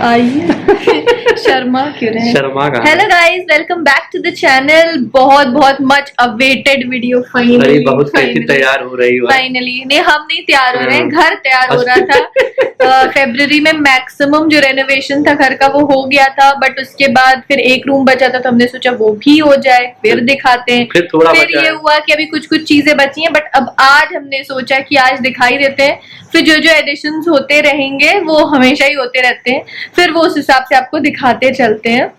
आइए शर्मा क्यों रहे? शर्मा का। Hello guys, welcome back to the channel. बहुत बहुत मच अवेटेड वीडियो फाइनली बहुत कैसी तैयार हो रही हो? फाइनली नहीं, हम नहीं तैयार हो रहे हैं, घर तैयार हो रहा था। फरवरी में मैक्सिमम जो रेनोवेशन था घर का वो हो गया था, बट उसके बाद फिर एक रूम बचा था तो हमने सोचा वो भी हो जाए, फिर दिखाते हैं। फिर ये हुआ कि अभी कुछ कुछ चीजें बची हैं, बट अब आज हमने सोचा कि आज दिखाई देते हैं। फिर जो जो एडिशंस होते रहेंगे वो हमेशा ही होते रहते हैं, फिर वो उस हिसाब से आपको दिखाते चलते हैं।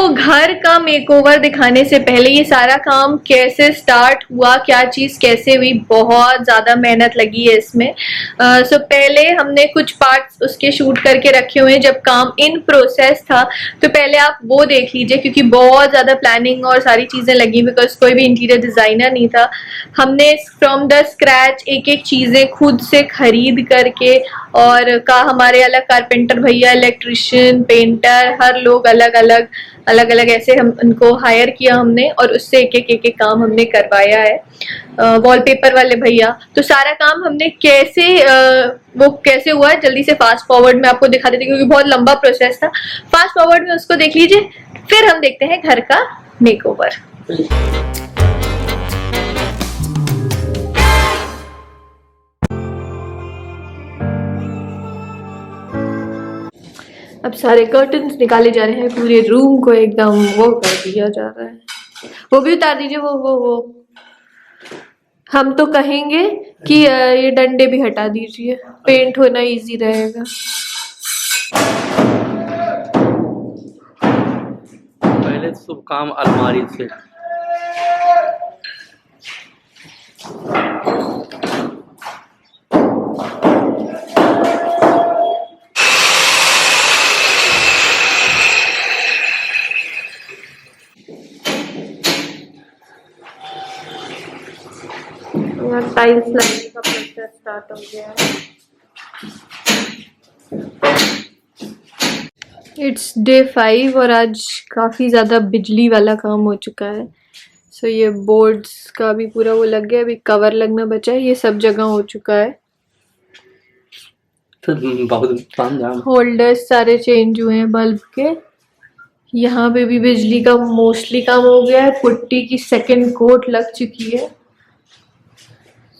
घर का मेकओवर दिखाने से पहले ये सारा काम कैसे स्टार्ट हुआ, क्या चीज कैसे हुई, बहुत ज्यादा मेहनत लगी है इसमें। पहले हमने कुछ पार्ट्स उसके शूट करके रखे हुए हैं जब काम इन प्रोसेस था, तो पहले आप वो देख लीजिए, क्योंकि बहुत ज्यादा प्लानिंग और सारी चीजें लगी, बिकॉज कोई भी इंटीरियर डिजाइनर नहीं था। हमने फ्रॉम द स्क्रैच एक एक चीजें खुद से खरीद करके, और का हमारे अलग कारपेंटर भैया, इलेक्ट्रिशियन, पेंटर, हर लोग अलग अलग ऐसे हम उनको हायर किया हमने, और उससे एक एक काम हमने करवाया है। वॉलपेपर वाले भैया, तो सारा काम हमने कैसे वो कैसे हुआ है जल्दी से फास्ट फॉरवर्ड में आपको दिखा देते, क्योंकि बहुत लंबा प्रोसेस था। फास्ट फॉरवर्ड में उसको देख लीजिए, फिर हम देखते हैं घर का मेकओवर। अब सारे कर्टन्स निकाले जा रहे हैं, पूरे रूम को एकदम वो कर दिया जा रहा है। वो भी उतार दीजिए, वो हम तो कहेंगे कि ये डंडे भी हटा दीजिए, पेंट होना इजी रहेगा। पहले सब काम अलमारी से। टाइल्स लगने का प्रोसेस स्टार्ट हो गया है। इट्स डे 5 और आज काफ़ी ज़्यादा बिजली वाला काम हो चुका है। ये बोर्ड्स का भी पूरा वो लग गया, अभी कवर लगना बचा है, ये सब जगह हो चुका है। तो बहुत होल्डर्स सारे चेंज हुए हैं बल्ब के। यहाँ पे भी बिजली का मोस्टली काम हो गया है, पुट्टी की सेकंड कोट लग चुकी है,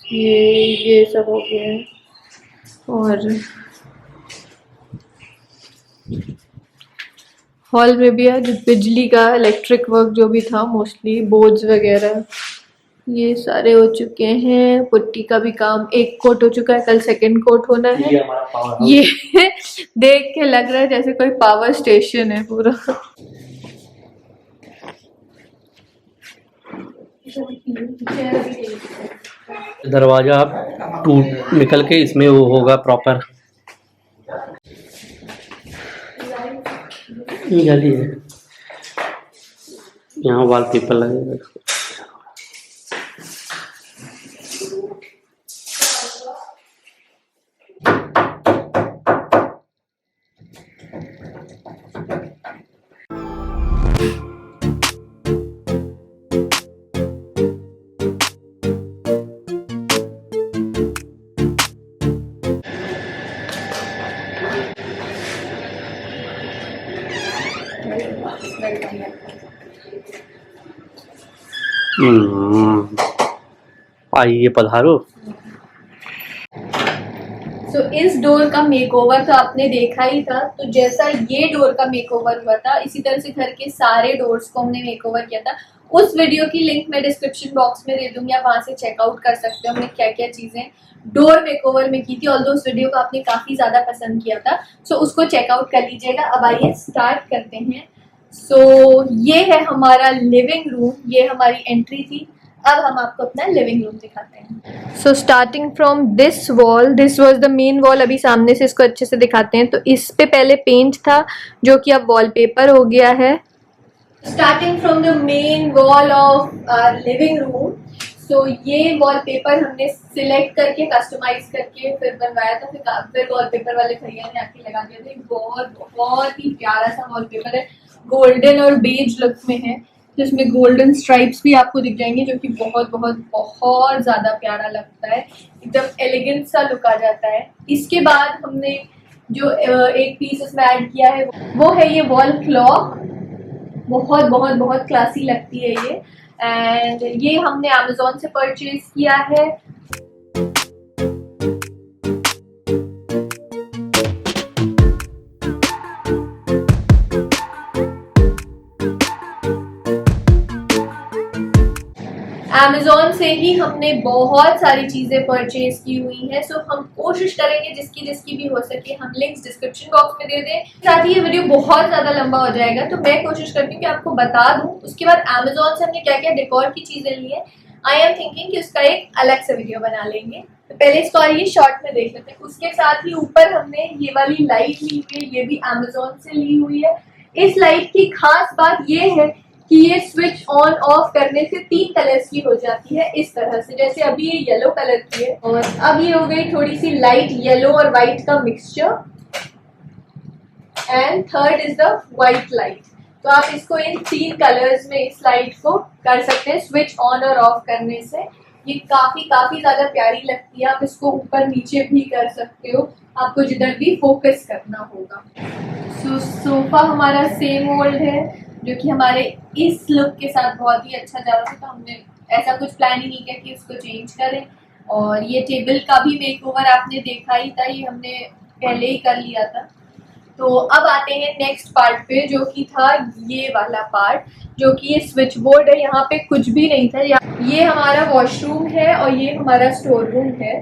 ये सब हो गया है। और हॉल में भी है जो बिजली का इलेक्ट्रिक वर्क जो भी था, मोस्टली बोर्ड्स वगैरह ये सारे हो चुके हैं। पुट्टी का भी काम एक कोट हो चुका है, कल सेकंड कोट होना है। ये देख के लग रहा है जैसे कोई पावर स्टेशन है पूरा। दरवाजा टूट निकल के इसमें वो होगा प्रॉपर। जल्दी है, यहाँ वॉलपेपर लगेगा। आइए पधारो। इस डोर का मेकओवर तो आपने देखा ही था, तो जैसा ये डोर का मेकओवर हुआ था इसी तरह से घर के सारे डोर्स को हमने मेकओवर किया था। उस वीडियो की लिंक मैं डिस्क्रिप्शन बॉक्स में दे दूंगी, आप वहां से चेकआउट कर सकते हो हमने क्या क्या चीजें डोर मेकओवर में की थी। ऑल्दो उस वीडियो को आपने काफी ज्यादा पसंद किया था, उसको चेकआउट कर लीजिएगा। अब आइए स्टार्ट करते हैं। ये है हमारा लिविंग रूम, ये हमारी एंट्री थी। अब हम आपको अपना लिविंग रूम दिखाते हैं। Starting from this wall, this was the main wall. अभी सामने से इसको अच्छे से दिखाते हैं। तो इस पे पहले पेंट था जो कि अब वॉलपेपर हो गया है। Starting from the main wall of living room, ये वॉलपेपर हमने सिलेक्ट करके कस्टमाइज करके फिर बनवाया था। फिर वॉलपेपर वाले भैया ने आके लगा दिया था। बहुत ही प्यारा सा वॉलपेपर है, गोल्डन और बेज लुक में है, जिसमें गोल्डन स्ट्राइप्स भी आपको दिख जाएंगे, जो कि बहुत बहुत बहुत ज्यादा प्यारा लगता है, एकदम एलिगेंट सा लुक आ जाता है। इसके बाद हमने जो एक पीस इसमें ऐड किया है वो है ये वॉल क्लॉक। बहुत बहुत बहुत क्लासी लगती है ये, एंड ये हमने अमेज़ॉन से परचेज किया है। अमेज़ॉन से ही हमने बहुत सारी चीज़ें परचेज की हुई हैं, सो हम कोशिश करेंगे जिसकी जिसकी भी हो सके हम लिंक्स डिस्क्रिप्शन बॉक्स में दे दें। साथ ही ये वीडियो बहुत ज़्यादा लंबा हो जाएगा, तो मैं कोशिश करती हूँ कि आपको बता दूँ उसके बाद अमेज़ॉन से हमने क्या क्या डेकोर की चीज़ें ली है। आई एम थिंकिंग कि उसका एक अलग से वीडियो बना लेंगे। तो पहले इसको ये शॉर्ट में देख लेते हैं। उसके साथ ही ऊपर हमने ये वाली लाइट ली हुई है, ये भी अमेज़ॉन से ली हुई है। इस लाइट की खास बात ये है कि ये स्विच ऑन ऑफ करने से 3 कलर्स की हो जाती है इस तरह से। जैसे अभी ये येलो कलर की है और अब ये हो गई थोड़ी सी लाइट येलो और व्हाइट का mixture, and third is the white light. तो आप इसको इन 3 कलर्स में इस लाइट को कर सकते हैं स्विच ऑन और ऑफ करने से। ये काफी ज्यादा प्यारी लगती है। आप इसको ऊपर नीचे भी कर सकते हो, आपको जिधर भी फोकस करना होगा। सोफा हमारा सेम ओल्ड है जो कि हमारे इस लुक के साथ बहुत ही अच्छा जा रहा था, तो हमने ऐसा कुछ प्लान ही नहीं किया कि उसको चेंज करें। और ये टेबल का भी मेकओवर आपने देखा ही था, ये हमने पहले ही कर लिया था। तो अब आते हैं नेक्स्ट पार्ट पे, जो कि था ये वाला पार्ट, जो कि ये स्विच बोर्ड है। यहाँ पे कुछ भी नहीं था। ये हमारा वॉशरूम है और ये हमारा स्टोर रूम है।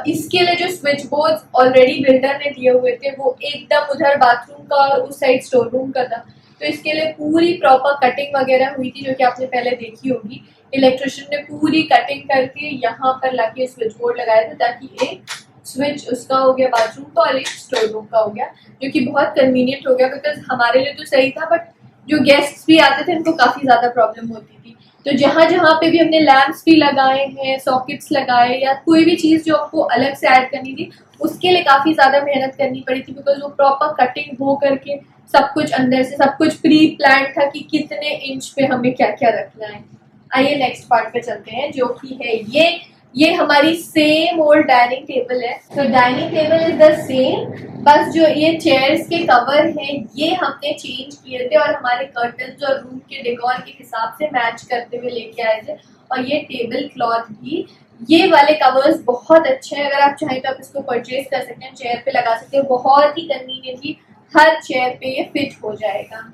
इसके लिए जो स्विच बोर्ड ऑलरेडी बिल्डर ने दिए हुए थे वो एकदम उधर बाथरूम का और उस साइड स्टोर रूम का था, तो इसके लिए पूरी प्रॉपर कटिंग वगैरह हुई थी जो कि आपने पहले देखी होगी। इलेक्ट्रिशियन ने पूरी कटिंग करके यहाँ पर लाके स्विच बोर्ड लगाया था, ताकि एक स्विच उसका हो गया बाथरूम का और एक स्टोर रूम का हो गया, जो कि बहुत कन्वीनियंट हो गया। बिकॉज हमारे लिए तो सही था, बट जो गेस्ट्स भी आते थे उनको काफ़ी ज़्यादा प्रॉब्लम होती थी। तो जहाँ जहाँ पे भी हमने लैंप्स भी लगाए हैं, सॉकेट्स लगाए, या कोई भी चीज़ जो आपको अलग से ऐड करनी थी उसके लिए काफ़ी ज़्यादा मेहनत करनी पड़ी थी। बिकॉज वो प्रॉपर कटिंग हो करके सब कुछ अंदर से सब कुछ प्री प्लान था कि कितने इंच पे हमें क्या क्या रखना है। आइए नेक्स्ट पार्ट पे चलते हैं, जो कि है ये हमारी सेम ओल्ड डाइनिंग टेबल है। तो dining table is the same, बस जो ये चेयर्स के कवर हैं ये हमने चेंज किए थे और हमारे कर्टन्स और रूम के डेकोर के हिसाब से मैच करते हुए लेके आए थे। और ये टेबल क्लॉथ भी, ये वाले कवर्स बहुत अच्छे हैं। अगर आप चाहें तो आप इसको परचेज कर सकते हैं, चेयर पे लगा सकते हैं, बहुत ही कन्वीनियंटली हर चेयर पे ये फिट हो जाएगा।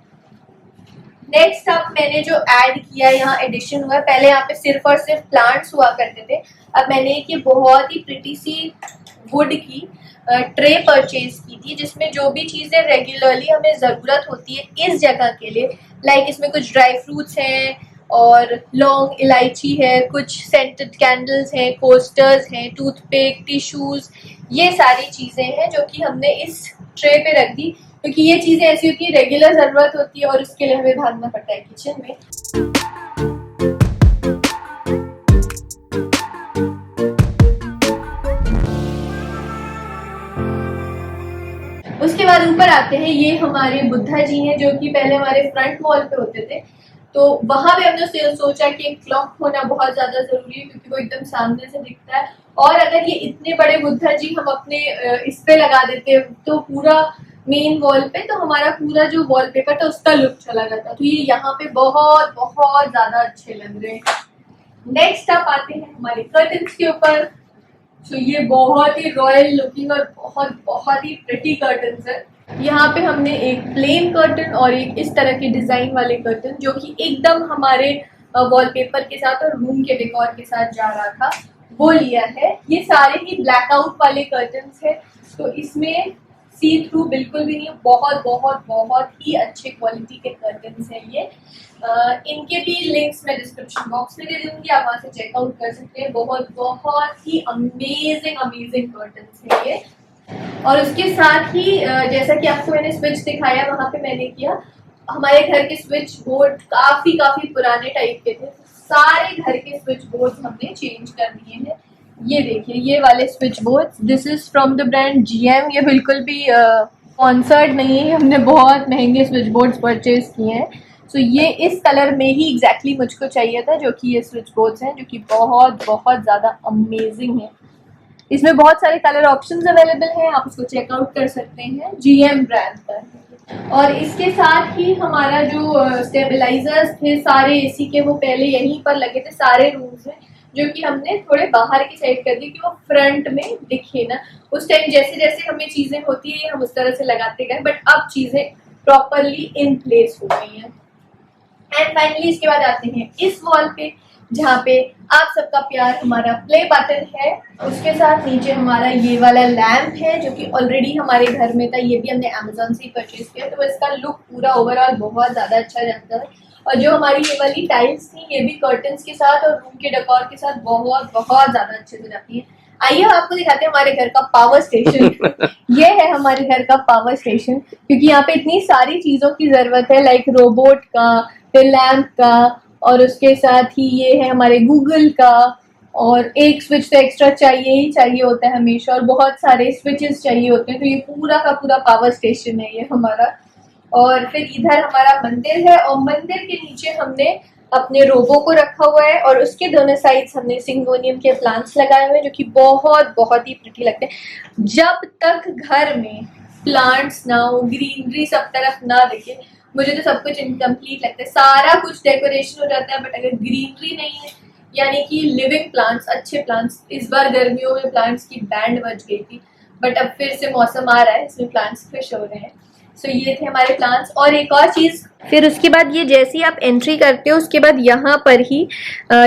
नेक्स्ट अब मैंने जो ऐड किया यहाँ एडिशन हुआ है, पहले यहाँ पे सिर्फ और सिर्फ प्लांट्स हुआ करते थे। अब मैंने एक ये बहुत ही प्रिटी सी वुड की ट्रे परचेज की थी, जिसमें जो भी चीज़ें रेगुलरली हमें ज़रूरत होती है इस जगह के लिए, लाइक इसमें कुछ ड्राई फ्रूट्स हैं और लौंग इलायची है, कुछ सेंटेड कैंडल्स हैं, कोस्टर्स हैं, टूथपिक, टिश्यूज़, ये सारी चीज़ें हैं जो कि हमने इस ट्रे पे रख दी, क्योंकि ये चीज़ें ऐसी होती है रेगुलर ज़रूरत होती है और उसके लिए हमें भागना पड़ता है किचन में। उसके बाद ऊपर आते हैं, ये हमारे बुद्धा जी हैं जो कि पहले हमारे फ्रंट वॉल पे होते थे। तो वहां पे हमने सोचा कि एक क्लॉक होना बहुत ज्यादा जरूरी है, क्योंकि वो एकदम सामने से दिखता है। और अगर ये इतने बड़े बुद्धा जी हम अपने इस पे लगा देते तो पूरा मेन वॉल पे, तो हमारा पूरा जो वॉलपेपर था उसका लुक चला जाता। तो ये यहाँ पे बहुत बहुत ज्यादा अच्छे लग रहे हैं। नेक्स्ट आप आते हैं हमारे कर्टन्स के ऊपर। तो ये बहुत ही रॉयल लुकिंग और बहुत बहुत ही प्रिटी कर्टन्स है। यहाँ पे हमने एक प्लेन कर्टन और एक इस तरह के डिजाइन वाले कर्टन, जो कि एकदम हमारे वॉलपेपर के साथ और रूम के डेकोर के साथ जा रहा था, वो लिया है। ये सारे ही ब्लैकआउट वाले कर्टन्स है, तो इसमें सी थ्रू बिल्कुल भी नहीं, बहुत बहुत बहुत ही अच्छे क्वालिटी के कर्टन्स हैं ये। इनके भी लिंक्स मैं डिस्क्रिप्शन बॉक्स में दे दूंगी, आप वहाँ से चेकआउट कर सकते हैं। बहुत बहुत ही अमेजिंग अमेजिंग कर्टन्स है ये। और उसके साथ ही जैसा कि आपको मैंने स्विच दिखाया, वहाँ पे मैंने किया, हमारे घर के स्विच बोर्ड काफी पुराने टाइप के थे, सारे घर के स्विच बोर्ड हमने चेंज कर दिए हैं। ये देखिए, ये वाले switch board, this is from the brand GM। ये बिल्कुल भी स्पॉन्सर्ड नहीं है, हमने बहुत महंगे स्विच बोर्ड्स परचेज किए हैं। सो ये इस कलर में ही एग्जैक्टली मुझको चाहिए था, जो कि ये स्विच बोर्ड्स हैं, जो कि बहुत बहुत ज़्यादा अमेजिंग है। इसमें बहुत सारे कलर ऑप्शंस अवेलेबल हैं, आप इसको चेकआउट कर सकते हैं, GM ब्रांड का है। और इसके साथ ही हमारा जो स्टेबलाइजर्स थे सारे एसी के, वो पहले यहीं पर लगे थे सारे रूम्स में, जो कि हमने थोड़े बाहर की साइड कर दी कि वो फ्रंट में दिखे ना। उस टाइम जैसे जैसे हमें चीजें होती है हम उस तरह से लगाते गए, बट अब चीजें प्रॉपरली इन प्लेस हो गई हैं। एंड फाइनली इसके बाद आते हैं इस वॉल पे, जहाँ पे आप सबका प्यार हमारा प्ले बटन है, उसके साथ नीचे हमारा ये वाला लैम्प है जो कि ऑलरेडी हमारे घर में था, ये भी हमने अमेजोन से ही परचेज किया, तो इसका लुक पूरा ओवरऑल बहुत ज्यादा अच्छा जाता है। और जो हमारी ये वाली टाइल्स थी ये भी कर्टन्स के साथ और रूम के डेकोर के साथ बहुत बहुत ज्यादा अच्छे से जाती है। आइए हम आपको दिखाते हैं हमारे घर का पावर स्टेशन। ये है हमारे घर का पावर स्टेशन, क्योंकि यहाँ पे इतनी सारी चीजों की जरूरत है, लाइक रोबोट का, फिर लैम्प का, और उसके साथ ही ये है हमारे गूगल का, और एक स्विच तो एक्स्ट्रा चाहिए ही चाहिए होता है हमेशा, और बहुत सारे स्विचेस चाहिए होते हैं, तो ये पूरा का पूरा पावर स्टेशन है ये हमारा। और फिर इधर हमारा मंदिर है, और मंदिर के नीचे हमने अपने रोबो को रखा हुआ है, और उसके दोनों साइड्स हमने सिंगोनियम के प्लांट्स लगाए हुए हैं जो कि बहुत बहुत ही प्रिटी लगते हैं। जब तक घर में प्लांट्स ना हो, ग्रीनरी सब तरफ ना दिखे, मुझे तो सब कुछ इनकम्प्लीट लगता है। सारा कुछ डेकोरेशन हो जाता है, बट अगर ग्रीनरी नहीं है, यानी कि लिविंग प्लांट्स, अच्छे प्लांट्स, इस बार गर्मियों में प्लांट्स की बैंड बज गई थी, बट अब फिर से मौसम आ रहा है, इसमें प्लांट्स खुश हो रहे हैं। सो ये थे हमारे प्लांट्स। और एक और चीज, फिर उसके बाद ये जैसे ही आप एंट्री करते हो उसके बाद यहाँ पर ही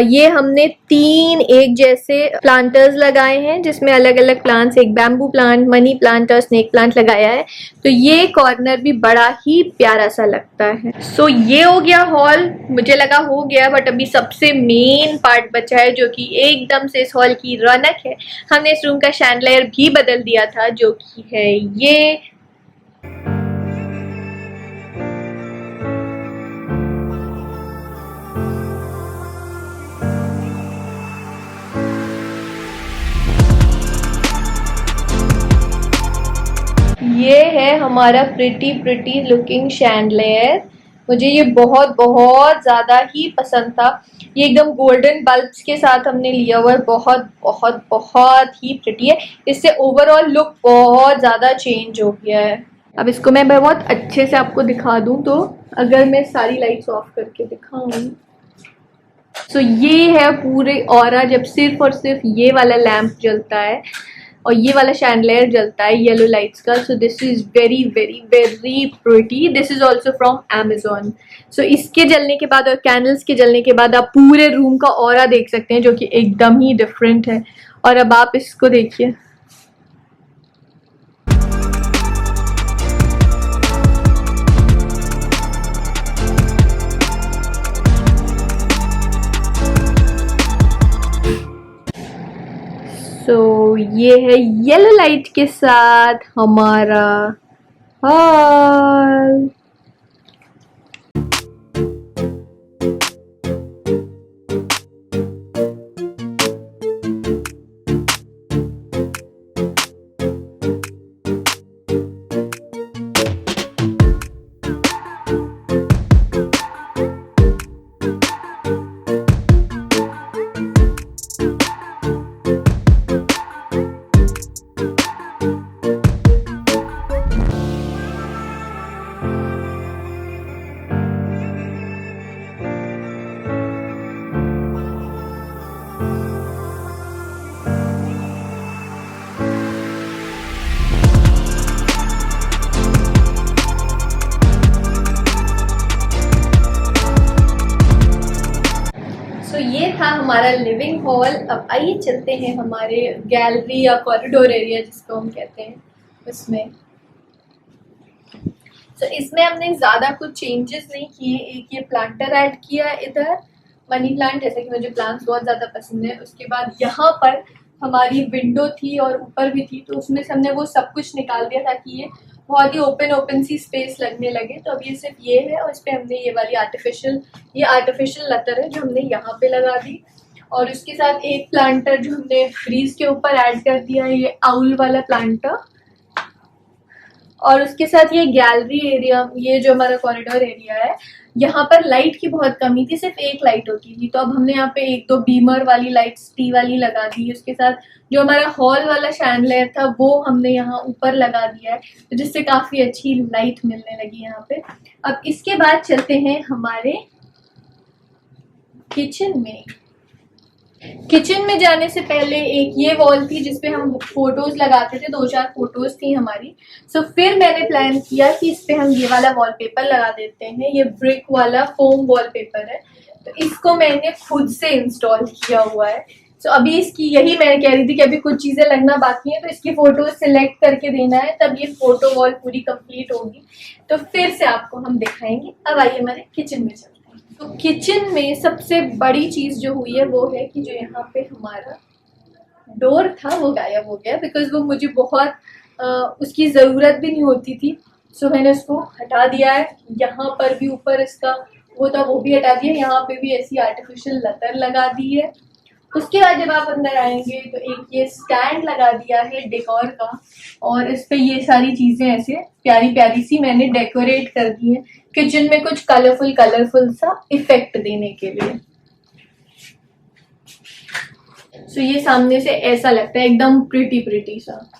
ये हमने 3 एक जैसे प्लांटर्स लगाए हैं, जिसमें अलग अलग प्लांट्स, एक बैम्बू प्लांट, मनी प्लांट और स्नेक प्लांट लगाया है, तो ये कॉर्नर भी बड़ा ही प्यारा सा लगता है। सो ये हो गया हॉल, मुझे लगा हो गया, बट अभी सबसे मेन पार्ट बचा है जो कि एकदम से इस हॉल की रौनक है। हमने इस रूम का शैंडलियर भी बदल दिया था, जो कि है ये। ये है हमारा प्रिटी लुकिंग शैंडलियर। मुझे ये बहुत बहुत ज़्यादा ही पसंद था। ये एकदम गोल्डन बल्ब्स के साथ हमने लिया हुआ है, बहुत बहुत बहुत ही प्रिटी है। इससे ओवरऑल लुक बहुत ज़्यादा चेंज हो गया है। अब इसको मैं बहुत अच्छे से आपको दिखा दूँ, तो अगर मैं सारी लाइट्स ऑफ करके दिखाऊँ, सो ये है पूरे ऑरा जब सिर्फ और सिर्फ ये वाला लैम्प जलता है और ये वाला शैंडलियर जलता है येलो लाइट्स का। So this is very very very pretty. This is also from Amazon. सो इसके जलने के बाद और कैंडल्स के जलने के बाद आप पूरे रूम का ऑरा देख सकते हैं, जो कि एकदम ही डिफरेंट है। और अब आप इसको देखिए, सो ये है येलो लाइट के साथ हमारा हॉल। ये था हमारा लिविंग हॉल। अब आइए चलते हैं हमारे गैलरी या कॉरिडोर एरिया जिसको हम कहते हैं उसमें। तो इसमें हमने ज़्यादा कुछ चेंजेस नहीं किए। एक ये प्लांटर ऐड किया है इधर, मनी प्लांट, जैसे कि मुझे प्लांट्स बहुत ज़्यादा पसंद है। उसके बाद यहाँ पर हमारी विंडो थी और ऊपर भी थी, तो उसमें से हमने वो सब कुछ निकाल दिया ताकि ये बहुत ही ओपन सी स्पेस लगने लगे। तो अब ये सिर्फ ये है और इस पर हमने ये वाली आर्टिफिशियल लतर है जो हमने यहाँ पे लगा दी। और उसके साथ एक प्लांटर जो हमने फ्रीज के ऊपर ऐड कर दिया है, ये आउल वाला प्लांटर। और उसके साथ ये गैलरी एरिया, ये जो हमारा कॉरिडोर एरिया है, यहाँ पर लाइट की बहुत कमी थी, सिर्फ एक लाइट होती थी, तो अब हमने यहाँ पे एक दो बीमर वाली लाइट्स टी वाली लगा दी। उसके साथ जो हमारा हॉल वाला शैंडलियर था वो हमने यहाँ ऊपर लगा दिया है, तो जिससे काफी अच्छी लाइट मिलने लगी यहाँ पे। अब इसके बाद चलते हैं हमारे किचन में। किचन में जाने से पहले एक ये वॉल थी जिसपे हम फोटोज लगाते थे, 2-4 फोटोज थी हमारी। फिर मैंने प्लान किया कि इस पे हम ये वाला वॉलपेपर लगा देते हैं। ये ब्रिक वाला फोम वॉलपेपर है, तो इसको मैंने खुद से इंस्टॉल किया हुआ है। अभी इसकी यही मैं कह रही थी कि अभी कुछ चीजें लगना बाकी है, तो इसकी फोटो सिलेक्ट करके देना है, तब ये फोटो वॉल पूरी कंप्लीट होगी, तो फिर से आपको हम दिखाएंगे। अब आइए हमारे किचन में चलते हैं। तो किचन में सबसे बड़ी चीज जो हुई है वो है कि जो यहाँ पे हमारा डोर था वो गायब हो गया, बिकॉज वो मुझे बहुत उसकी ज़रूरत भी नहीं होती थी। मैंने उसको हटा दिया है। यहाँ पर भी ऊपर इसका वो था, वो भी हटा दिया। यहाँ पे भी ऐसी आर्टिफिशियल लतर लगा दी है। उसके बाद जब आप अंदर आएंगे तो एक ये स्टैंड लगा दिया है डेकोर का, और इस पे ये सारी चीजें ऐसे प्यारी प्यारी सी मैंने डेकोरेट कर दी है किचन में, कुछ कलरफुल सा इफेक्ट देने के लिए। ये सामने से ऐसा लगता है एकदम प्रिटी सा।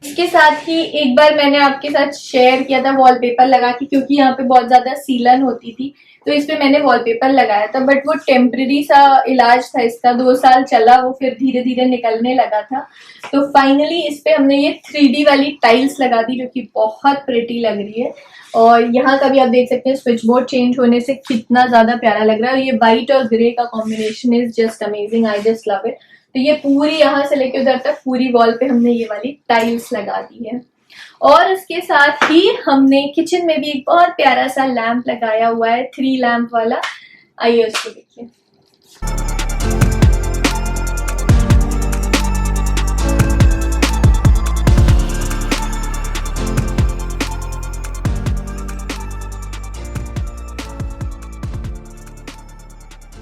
इसके साथ ही एक बार मैंने आपके साथ शेयर किया था वॉलपेपर लगा के, क्योंकि यहाँ पे बहुत ज्यादा सीलन होती थी, तो इस पे मैंने वॉलपेपर लगाया था, बट वो टेम्पररी सा इलाज था इसका। 2 साल चला वो, फिर धीरे धीरे निकलने लगा था। तो फाइनली इस पे हमने ये 3D वाली टाइल्स लगा दी, जो कि बहुत प्रिटी लग रही है। और यहाँ का भी आप देख सकते हैं स्विच बोर्ड चेंज होने से कितना ज्यादा प्यारा लग रहा है। ये व्हाइट और ग्रे का combination is just amazing, I just love it. तो ये पूरी यहाँ से लेके उधर तक पूरी वॉल पे हमने ये वाली टाइल्स लगा दी है। और उसके साथ ही हमने किचन में भी एक बहुत प्यारा सा लैंप लगाया हुआ है, 3 लैंप वाला। आइए उसको देखिए।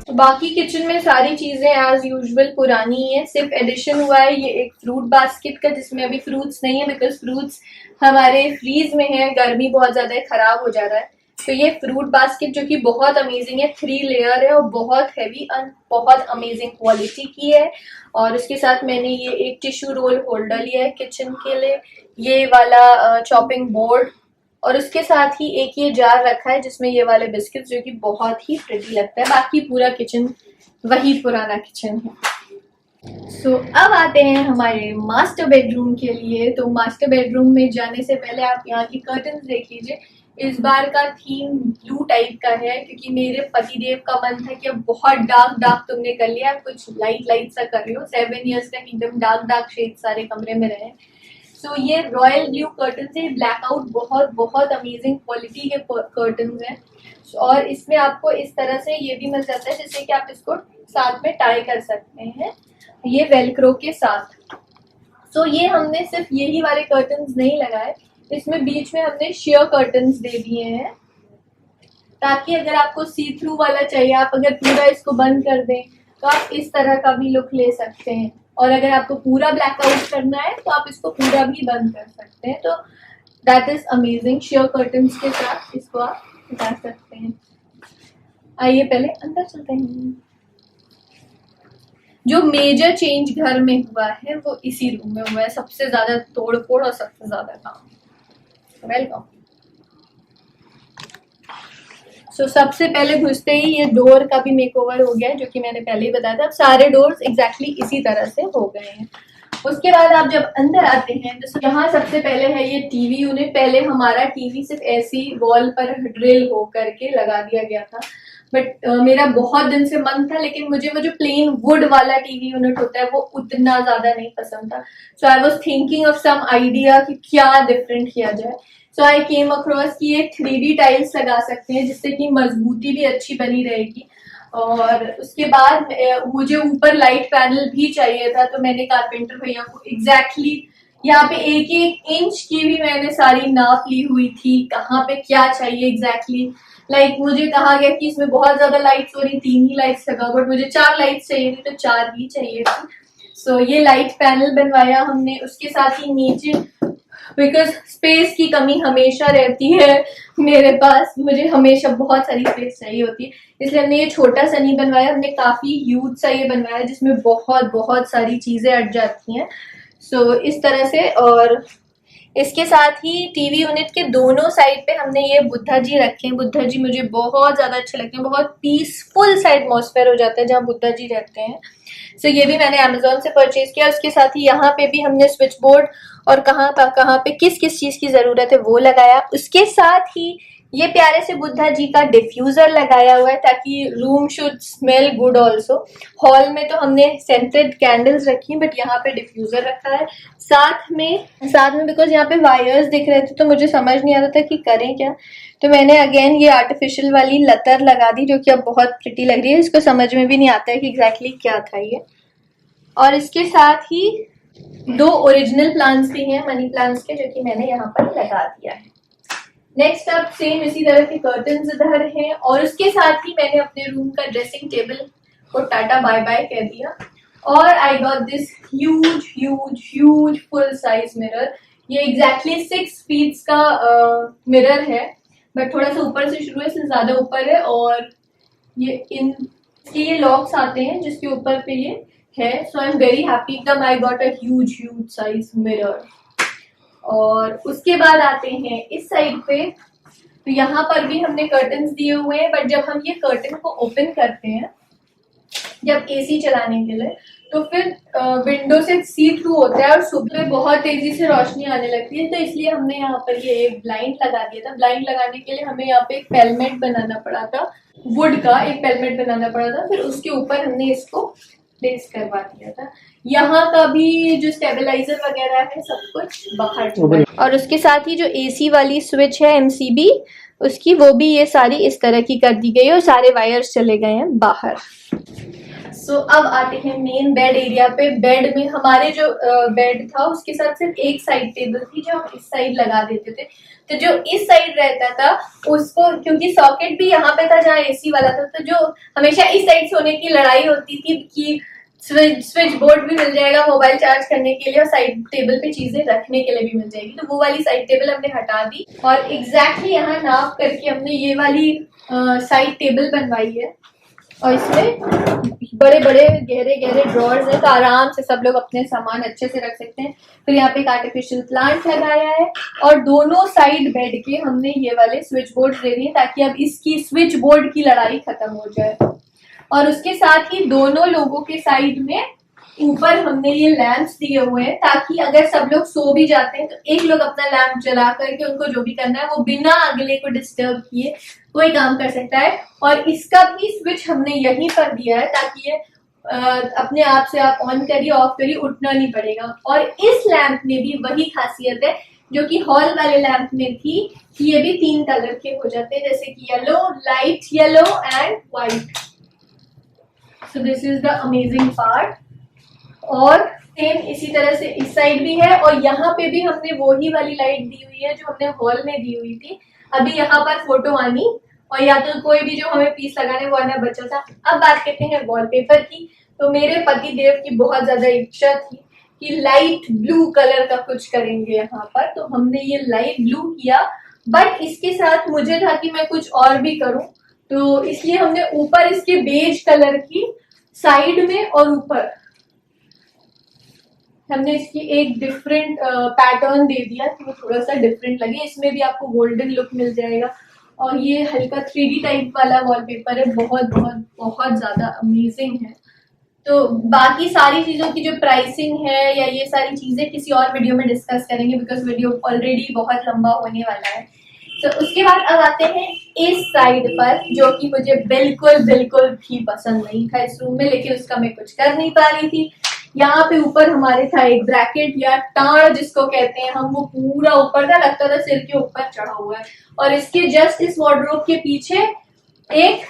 बाकी किचन में सारी चीजें एज यूजुअल पुरानी है, सिर्फ एडिशन हुआ है ये एक फ्रूट बास्केट का, जिसमें अभी फ्रूट्स नहीं है बिकॉज फ्रूट्स हमारे फ्रीज में है, गर्मी बहुत ज्यादा है, खराब हो जा रहा है। तो ये फ्रूट बास्केट जो कि बहुत अमेजिंग है, 3 लेयर है और बहुत हैवी और बहुत अमेजिंग क्वालिटी की है। और उसके साथ मैंने ये एक टिश्यू रोल होल्डर लिया है किचन के लिए, ये वाला चॉपिंग बोर्ड, और उसके साथ ही एक ये जार रखा है जिसमें ये वाले बिस्किट्स, जो कि बहुत ही प्रिटी लगता है। बाकी पूरा किचन वही पुराना किचन है। अब आते हैं हमारे मास्टर बेडरूम के लिए। तो मास्टर बेडरूम में जाने से पहले आप यहाँ की कर्टन्स देख लीजिए। इस बार का थीम ब्लू टाइप का है, क्योंकि मेरे पतिदेव का मन था कि अब बहुत डार्क तुमने कर लिया, अब कुछ लाइट सा कर रही हो। 7 इयर्स तक एकदम डार्क शेड सारे कमरे में रहे। ये रॉयल ब्लू कर्टन्स है, ब्लैकआउट बहुत अमेजिंग क्वालिटी के कर्टन्स हैं। और इसमें आपको इस तरह से ये भी मिल जाता है, जैसे कि आप इसको साथ में टाई कर सकते हैं, ये वेलक्रो के साथ। ये हमने सिर्फ यही वाले कर्टन्स नहीं लगाए, इसमें बीच में हमने शेयर कर्टन्स दे दिए हैं, ताकि अगर आपको सी थ्रू वाला चाहिए, आप अगर पूरा इसको बंद कर दें तो आप इस तरह का भी लुक ले सकते हैं। और अगर आपको पूरा ब्लैकआउट करना है तो आप इसको पूरा भी बंद कर सकते हैं। तो that is amazing. Share curtains के साथ इसको आप हटा सकते हैं। आइए पहले अंदर चलते हैं। जो मेजर चेंज घर में हुआ है वो इसी रूम में हुआ है, सबसे ज्यादा तोड़ फोड़ और सबसे ज्यादा काम। वेलकम। सबसे पहले घुसते ही ये डोर का भी मेकओवर हो गया है, जो कि मैंने पहले ही बताया था। अब सारे डोर्स एग्जैक्टली इसी तरह से हो गए हैं। उसके बाद आप जब अंदर आते हैं तो यहाँ सबसे पहले है ये टीवी यूनिट। पहले हमारा टीवी सिर्फ ऐसी वॉल पर ड्रिल हो करके लगा दिया गया था, बट मेरा बहुत दिन से मन था, लेकिन मुझे वो जो प्लेन वुड वाला टीवी यूनिट होता है वो उतना ज्यादा नहीं पसंद था। I was thinking of some idea कि क्या डिफरेंट किया जाए। आई केम अक्रॉस कि ये 3D टाइल्स लगा सकते हैं, जिससे कि मजबूती भी अच्छी बनी रहेगी। और उसके बाद मुझे ऊपर लाइट पैनल भी चाहिए था, तो मैंने कारपेंटर भैया को एग्जैक्टली यहाँ पे 1-1 इंच की भी मैंने सारी नाप ली हुई थी, कहाँ पे क्या चाहिए एग्जैक्टली। मुझे कहा गया कि इसमें बहुत ज्यादा लाइट्स हो रही, 3 ही लाइट्स लगा, बट मुझे 4 लाइट्स चाहिए थी, तो 4 ही चाहिए थी। ये लाइट पैनल बनवाया हमने। उसके साथ ही नीचे बिकॉज स्पेस की कमी हमेशा रहती है मेरे पास, मुझे हमेशा बहुत सारी स्पेस चाहिए होती है, इसलिए हमने ये छोटा सा नहीं बनवाया, हमने काफी ह्यूज सा ये बनवाया जिसमें बहुत बहुत सारी चीजें अट जाती हैं। सो इस तरह से। और इसके साथ ही टीवी यूनिट के दोनों साइड पे हमने ये बुद्धा जी रखे हैं। बुद्धा जी मुझे बहुत ज्यादा अच्छे लगते हैं, बहुत पीसफुल सा एटमॉस्फेयर हो जाता है जहाँ बुद्धा जी रहते हैं। सो ये भी मैंने अमेजोन से परचेज किया। उसके साथ ही यहाँ पे भी हमने स्विच बोर्ड और कहाँ पे किस किस चीज की जरूरत है वो लगाया। उसके साथ ही ये प्यारे से बुद्धा जी का डिफ्यूजर लगाया हुआ है ताकि room should smell good also. Hall में तो हमने सेंटेड कैंडल्स रखी बट यहाँ पे डिफ्यूजर रखा है साथ में बिकॉज यहाँ पे वायर्स दिख रहे थे तो मुझे समझ नहीं आ रहा था कि करें क्या, तो मैंने अगेन ये आर्टिफिशियल वाली लतर लगा दी जो कि अब बहुत प्रिटी लग रही है। इसको समझ में भी नहीं आता है कि एग्जैक्टली क्या था ये। और इसके साथ ही 2 ओरिजिनल प्लांट्स भी हैं मनी प्लांट्स के जो कि मैंने यहाँ पर लगा दिया है। नेक्स्ट अब सेम इसी तरह के कर्टन्स इधर हैं और उसके साथ ही मैंने अपने रूम का ड्रेसिंग टेबल को टाटा बाय बाय कह दिया। और I got this huge full size mirror. ये एग्जैक्टली 6 फीट का मिरर है बट थोड़ा सा ऊपर से शुरू है इसलिए ज्यादा ऊपर है। और ये लॉक्स आते हैं जिसके ऊपर पे ये है। सो आई एम वेरी हैप्पी एकदम। I got a huge size mirror. और उसके बाद आते हैं इस साइड पे, तो यहाँ पर भी हमने कर्टन्स दिए हुए हैं बट जब हम ये कर्टन को ओपन करते हैं जब एसी चलाने के लिए तो फिर विंडो से सी थ्रू होता है और सुबह बहुत तेजी से रोशनी आने लगती है, तो इसलिए हमने यहाँ पर ये एक ब्लाइंड लगा दिया था। ब्लाइंड लगाने के लिए हमें यहाँ पे एक पेलमेट बनाना पड़ा था, वुड का एक पेलमेट बनाना पड़ा था, फिर उसके ऊपर हमने इसको प्लेस करवा दिया था। यहाँ का भी जो स्टेबलाइजर वगैरह है सब कुछ बाहर चुका है। और उसके साथ ही जो एसी वाली स्विच है एमसीबी उसकी, वो भी ये सारी इस तरह की कर दी गई है और सारे वायर्स चले गए हैं बाहर। सो अब आते हैं मेन बेड एरिया पे। बेड में हमारे जो बेड था उसके साथ सिर्फ एक साइड टेबल थी जो हम इस साइड लगा देते थे, तो जो इस साइड रहता था उसको, क्योंकि सॉकेट भी यहाँ पे था जहाँ एसी वाला था, तो जो हमेशा इस साइड सोने की लड़ाई होती थी कि स्विच बोर्ड भी मिल जाएगा मोबाइल चार्ज करने के लिए और साइड टेबल पे चीजें रखने के लिए भी मिल जाएगी, तो वो वाली साइड टेबल हमने हटा दी और एग्जैक्टली यहाँ नाप करके हमने ये वाली साइड टेबल बनवाई है। और इसमें बड़े बड़े गहरे गहरे ड्रॉर्स हैं तो आराम से सब लोग अपने सामान अच्छे से रख सकते हैं। फिर यहाँ पे एक आर्टिफिशियल प्लांट लगाया है और दोनों साइड बेड के हमने ये वाले स्विच बोर्ड दे दिए ताकि अब इसकी स्विच बोर्ड की लड़ाई खत्म हो जाए। और उसके साथ ही दोनों लोगों के साइड में ऊपर हमने ये लैंप्स दिए हुए हैं ताकि अगर सब लोग सो भी जाते हैं तो एक लोग अपना लैंप जला करके उनको जो भी करना है वो बिना अगले को डिस्टर्ब किए कोई काम कर सकता है। और इसका भी स्विच हमने यहीं पर दिया है ताकि ये अपने आप से आप ऑन करिए ऑफ करिए, उठना नहीं पड़ेगा। और इस लैंप में भी वही खासियत है जो कि हॉल वाले लैंप में थी कि ये भी 3 कलर के हो जाते हैं, जैसे कि yellow, light yellow and white. So this is the amazing part. और सेम इसी तरह से इस साइड भी है और यहाँ पे भी हमने वही वाली लाइट दी हुई है जो हमने हॉल में दी हुई थी। अभी यहाँ पर फोटो आनी और या तो कोई भी जो हमें पीस लगाने वो आना बचा था। अब बात करते हैं वॉलपेपर की। तो मेरे पति देव की बहुत ज्यादा इच्छा थी कि लाइट ब्लू कलर का कुछ करेंगे यहाँ पर, तो हमने ये लाइट ब्लू किया बट इसके साथ मुझे था कि मैं कुछ और भी करूं, तो इसलिए हमने ऊपर इसके बेज कलर की साइड में और ऊपर हमने इसकी एक डिफरेंट पैटर्न दे दिया कि वो थोड़ा सा डिफरेंट लगे। इसमें भी आपको गोल्डन लुक मिल जाएगा और ये हल्का 3D टाइप वाला वॉलपेपर है, बहुत बहुत बहुत ज्यादा अमेजिंग है। तो बाकी सारी चीजों की जो प्राइसिंग है या ये सारी चीजें किसी और वीडियो में डिस्कस करेंगे बिकॉज वीडियो ऑलरेडी बहुत लंबा होने वाला है। तो उसके बाद अब आते हैं इस साइड पर जो कि मुझे बिल्कुल बिल्कुल भी पसंद नहीं था इस रूम में, लेकिन उसका मैं कुछ कर नहीं पा रही थी। यहाँ पे ऊपर हमारे था एक ब्रैकेट या टाड़ जिसको कहते हैं हम, वो पूरा ऊपर था, लगता था सिर के ऊपर चढ़ा हुआ है। और इसके जस्ट इस वार्डरोब के पीछे एक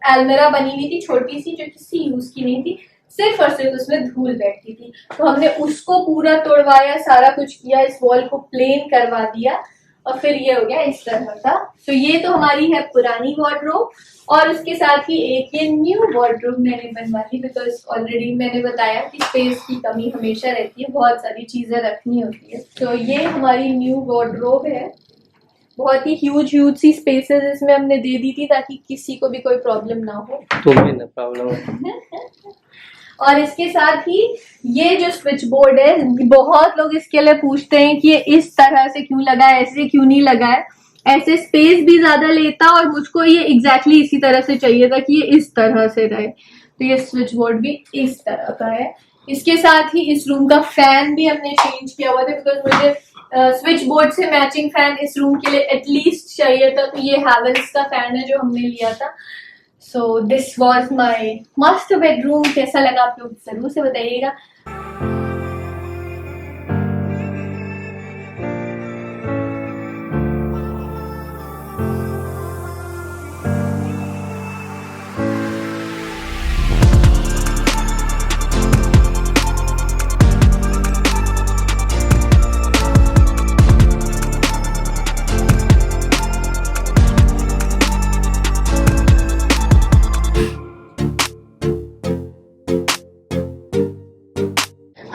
अलमीरा बनी हुई थी छोटी सी जो किसी यूज की नहीं थी, सिर्फ और सिर्फ उसमें धूल बैठती थी। तो हमने उसको पूरा तोड़वाया, सारा कुछ किया, इस वॉल को प्लेन करवा दिया और फिर ये हो गया इस तरह का। तो ये तो हमारी है पुरानी वार्डरोब, और उसके साथ ही एक ये न्यू वार्डरोब मैंने बनवा दी, बिकॉज ऑलरेडी मैंने बताया कि स्पेस की कमी हमेशा रहती है, बहुत सारी चीजें रखनी होती है। तो ये हमारी न्यू वार्डरोब है, बहुत ही ह्यूज सी स्पेसेस इसमें हमने दे दी थी ताकि किसी को भी कोई प्रॉब्लम ना हो। तुम्हें ना प्रॉब्लम है। और इसके साथ ही ये जो स्विच बोर्ड है, बहुत लोग इसके लिए पूछते हैं कि ये इस तरह से क्यों लगा है, ऐसे क्यों नहीं लगा है। ऐसे स्पेस भी ज्यादा लेता और मुझको ये एग्जैक्टली इसी तरह से चाहिए था कि ये इस तरह से रहे। तो ये स्विच बोर्ड भी इस तरह का है। इसके साथ ही इस रूम का फैन भी हमने चेंज किया हुआ था, बिकॉज मुझे स्विच बोर्ड से मैचिंग फैन इस रूम के लिए एटलीस्ट चाहिए था। तो ये हैवेल्स का फैन है जो हमने लिया था। So this was my master bedroom. कैसा लगा आप लोग जरूर से बताइएगा।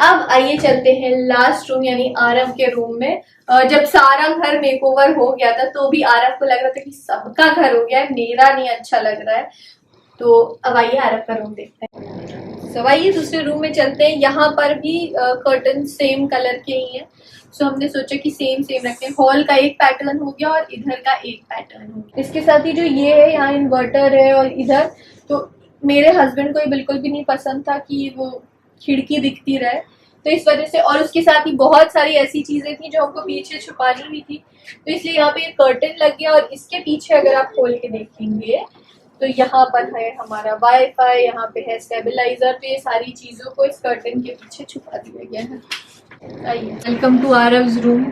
अब आइए चलते हैं लास्ट रूम यानी आरव के रूम में। जब सारा घर मेकओवर हो गया था तो भी आरव को लग रहा था कि सबका घर हो गया है, मेरा नहीं अच्छा लग रहा है। तो अब आइए आरव का रूम देखते हैं। सो आइए दूसरे रूम में चलते हैं। यहाँ पर भी कर्टन सेम कलर के ही हैं। सो हमने सोचा कि सेम रखते हैं। हॉल का एक पैटर्न हो गया और इधर का एक पैटर्न हो गया। इसके साथ ही जो ये है, यहाँ इन्वर्टर है और इधर, तो मेरे हस्बैंड को ये बिल्कुल भी नहीं पसंद था कि वो खिड़की दिखती रहे, तो इस वजह से। और उसके साथ ही बहुत सारी ऐसी चीजें थी जो हमको पीछे छुपानी भी थी, तो इसलिए यहाँ पे ये कर्टन लग गया। और इसके पीछे अगर आप खोल के देखेंगे तो यहाँ पर है हमारा वाईफाई, यहाँ पे है स्टेबलाइजर। तो ये सारी चीजों को इस कर्टन के पीछे छुपा दिया गया है। आइए, वेलकम टू आरव्स रूम।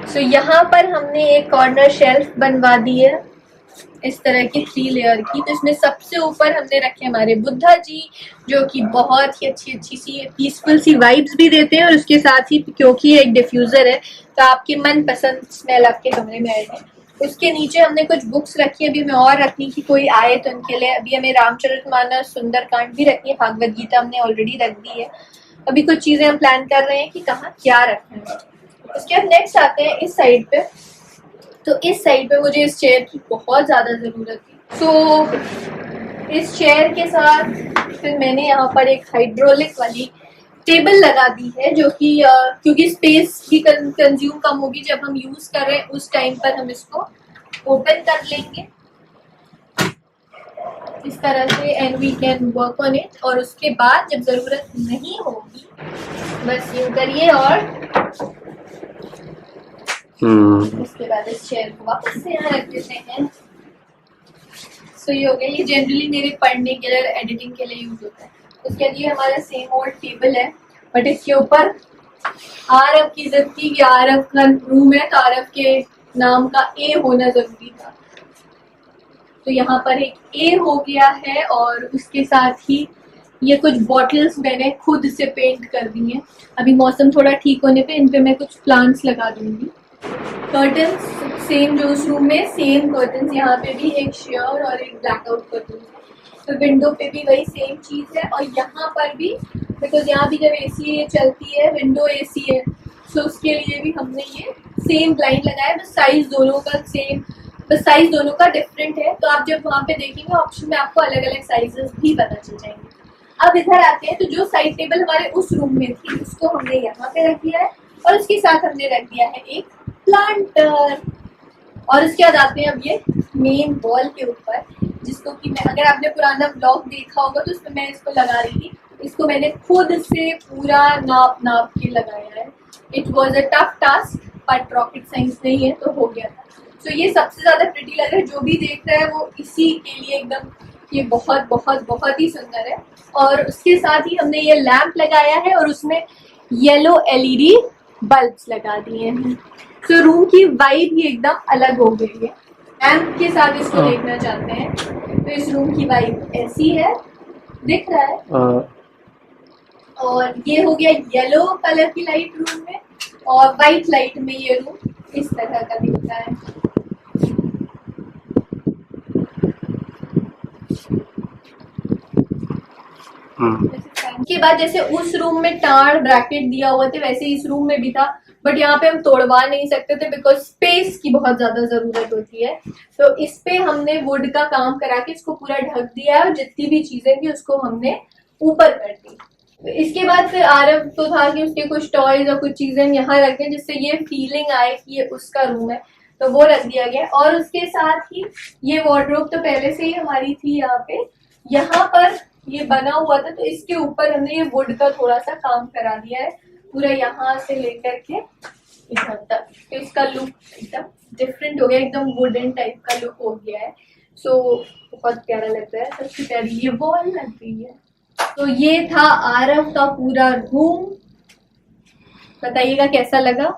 सो यहाँ पर हमने एक कॉर्नर शेल्फ बनवा दी है इस तरह की 3 लेयर की। तो इसमें सबसे ऊपर हमने रखे हमारे बुद्धा जी, जो कि बहुत ही अच्छी सी पीसफुल सी वाइब्स भी देते हैं। और उसके साथ ही क्योंकि एक डिफ्यूजर है तो आपके मन पसंद स्मेल आपके कमरे में आएगी। उसके नीचे हमने कुछ बुक्स रखी है, अभी हमें और रखनी की कोई आए तो उनके लिए। अभी हमें रामचरितमानस, सुंदरकांड भी रखनी है, भागवत गीता हमने ऑलरेडी रख दी है। अभी कुछ चीजें हम प्लान कर रहे हैं कि कहाँ क्या रखना है। उसके बाद नेक्स्ट आते हैं इस साइड पे। तो इस साइड पे मुझे इस चेयर की बहुत ज्यादा जरूरत थी। सो इस चेयर के साथ फिर मैंने यहाँ पर एक हाइड्रोलिक वाली टेबल लगा दी है, जो कि क्योंकि स्पेस भी कंज्यूम कम होगी जब हम यूज कर रहे हैं उस टाइम पर हम इसको ओपन कर लेंगे इस तरह से, and we can work on it. और उसके बाद जब जरूरत नहीं होगी बस यूं करिए और उसके बाद इस चेयर को वापस से यहाँ रख देते हैं। सो ये हो गया। ये जनरली मेरे पढ़ने के लिए, एडिटिंग के लिए यूज होता है। उसके बाद ये हमारा सेम ओल्ड टेबल है, बट इसके ऊपर आरव की जिद थी कि आरव का रूम है तो आरव के नाम का ए होना जरूरी था। तो यहाँ पर एक ए हो गया है। और उसके साथ ही ये कुछ बॉटल्स मैंने खुद से पेंट कर दी हैं। अभी मौसम थोड़ा ठीक होने पे इन पे मैं कुछ प्लांट्स लगा दूंगी। कर्टन्स सेम जो उस रूम में, सेम कर्टन्स यहाँ पे भी, एक शेयर और एक ब्लैकआउट कर्टन। तो विंडो पे भी वही सेम चीज है। और यहाँ पर भी, बिकॉज यहाँ भी जब एसी चलती है, विंडो एसी है, तो उसके लिए भी हमने ये सेम ब्लाइंड लगाया। बस साइज दोनों का सेम, बस साइज दोनों का डिफरेंट है। तो आप जब वहाँ पे देखेंगे ऑप्शन में आपको अलग अलग साइजेस भी पता चल जाएंगे। अब इधर आते हैं। तो जो साइड टेबल हमारे उस रूम में थी उसको हमने यहाँ पे रख दिया है, और उसके साथ हमने रख दिया है एक प्लांटर। और उसके बाद आते हैं अब ये मेन वॉल के ऊपर, जिसको कि मैं, अगर आपने पुराना ब्लॉग देखा होगा तो उसमें मैं इसको लगा रही थी। इसको मैंने खुद से पूरा नाप के लगाया है। It was a tough task, but rocket science नहीं है तो हो गया था। तो ये सबसे ज्यादा प्रिटी लग रहा है। जो भी देख रहा है वो इसी के लिए एकदम, ये बहुत बहुत बहुत ही सुंदर है। और उसके साथ ही हमने ये लैंप लगाया है और उसमें येलो एलईडी बल्ब्स लगा दिए हैं। तो रूम की वाइब ही एकदम अलग हो गई है। लैंप के साथ इसको देखना चाहते हैं तो इस रूम की वाइब ऐसी है, दिख रहा है। और ये हो गया येलो कलर की लाइट रूम में, और वाइट लाइट में ये रूम इस तरह का दिखता है। के बाद जैसे उस रूम में टाड़ ब्रैकेट दिया हुआ थे वैसे इस रूम में भी था, बट यहाँ पे हम तोड़वा नहीं सकते थे बिकॉज स्पेस की बहुत ज्यादा जरूरत होती है। तो इस पे हमने वुड का काम करा के इसको पूरा ढक दिया है और जितनी भी चीजें थी उसको हमने ऊपर कर दी। तो इसके बाद फिर आरव तो था कि उसके कुछ टॉयज और कुछ चीजें यहाँ रख दें जिससे ये फीलिंग आए कि ये उसका रूम है, तो वो रख दिया गया। और उसके साथ ही ये वार्डरोब तो पहले से ही हमारी थी यहाँ पे, यहाँ पर ये बना हुआ था तो इसके ऊपर हमने ये वुड का थोड़ा सा काम करा दिया है पूरा यहाँ से लेकर के इधर तक। तो इसका लुक एकदम डिफरेंट हो गया, एकदम वुडन टाइप का लुक हो गया है। सो बहुत प्यारा लग रहा है। सबसे प्यारी ये वॉल लग रही है। तो ये था आरव का पूरा रूम, बताइएगा कैसा लगा।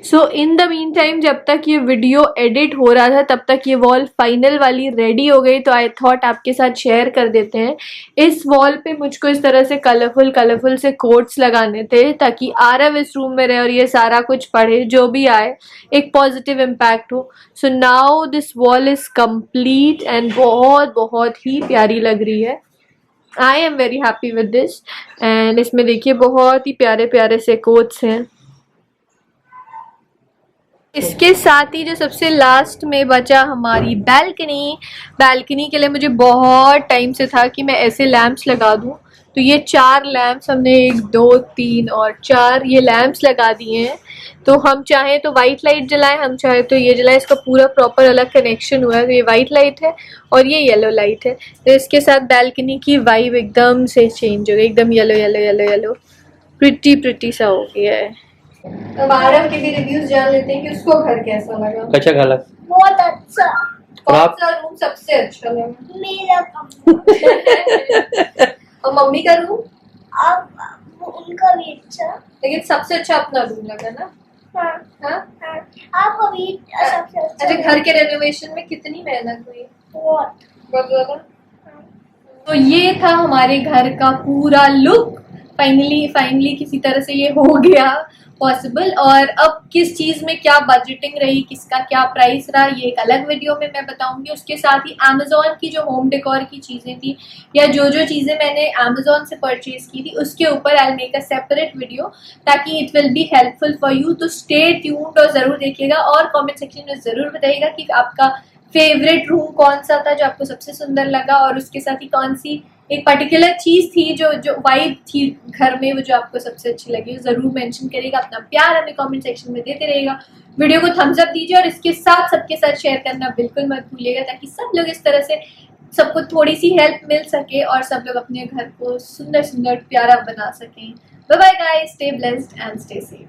सो इन द मीन टाइम जब तक ये वीडियो एडिट हो रहा था तब तक ये वॉल फाइनल वाली रेडी हो गई, तो आई थॉट आपके साथ शेयर कर देते हैं। इस वॉल पे मुझको इस तरह से कलरफुल से कोट्स लगाने थे ताकि आरव इस रूम में रहे और ये सारा कुछ पढ़े, जो भी आए एक पॉजिटिव इम्पैक्ट हो। So now this wall is complete and बहुत ही प्यारी लग रही है। I am very happy with this. And इसमें देखिए बहुत ही प्यारे प्यारे से कोट्स हैं। इसके साथ ही जो सबसे लास्ट में बचा हमारी बैल्कनी के लिए मुझे बहुत टाइम से था कि मैं ऐसे लैंप्स लगा दूं। तो ये 4 लैंप्स हमने 1 2 3 और 4 ये लैंप्स लगा दिए हैं। तो हम चाहें तो वाइट लाइट जलाएं, हम चाहें तो ये जलाएं। इसका पूरा प्रॉपर अलग कनेक्शन हुआ है। तो ये वाइट लाइट है और ये येलो लाइट है। तो इसके साथ बैल्कनी की वाइब एकदम से चेंज हो गई, एकदम येलो प्रिटी सा हो गया है। अब आरव के भी रिव्यूज जान लेते हैं कि उसको घर कैसा लगा। अच्छा लगा, बहुत अच्छा। कौन सा रूम सबसे अच्छा लगा? मेरा और मम्मी का रूम? अब उनका भी अच्छा, लेकिन सबसे अच्छा अपना रूम लगा ना? हाँ हाँ? हाँ। आपका भी सबसे अच्छा। अच्छा, घर के रेनोवेशन में कितनी मेहनत हुई? बहुत ज्यादा। तो ये था हमारे घर का पूरा लुक। फाइनली किसी तरह से ये हो गया पॉसिबल। और अब किस चीज में क्या बजटिंग रही, किसका क्या प्राइस रहा, ये एक अलग वीडियो में मैं बताऊंगी। उसके साथ ही अमेजोन की जो होम डेकोर की चीजें थी या जो चीजें मैंने अमेजोन से परचेज की थी उसके ऊपर I make a separate video ताकि it will be helpful for you. तो स्टे ट्यून्ड और जरूर देखिएगा और कमेंट सेक्शन में जरूर बताइएगा कि आपका फेवरेट रूम कौन सा था, जो आपको सबसे सुंदर लगा, और उसके साथ ही कौन सी एक पर्टिकुलर चीज थी जो वाइब थी घर में वो जो आपको सबसे अच्छी लगी। जरूर मेंशन करिएगा। अपना प्यार हमें कमेंट सेक्शन में देते रहिएगा। वीडियो को थम्स अप दीजिए और इसके साथ सबके साथ शेयर करना बिल्कुल मत भूलिएगा ताकि सब लोग इस तरह से सबको थोड़ी सी हेल्प मिल सके और सब लोग अपने घर को सुंदर प्यारा बना सकें। Bye bye guys, stay blessed and stay safe.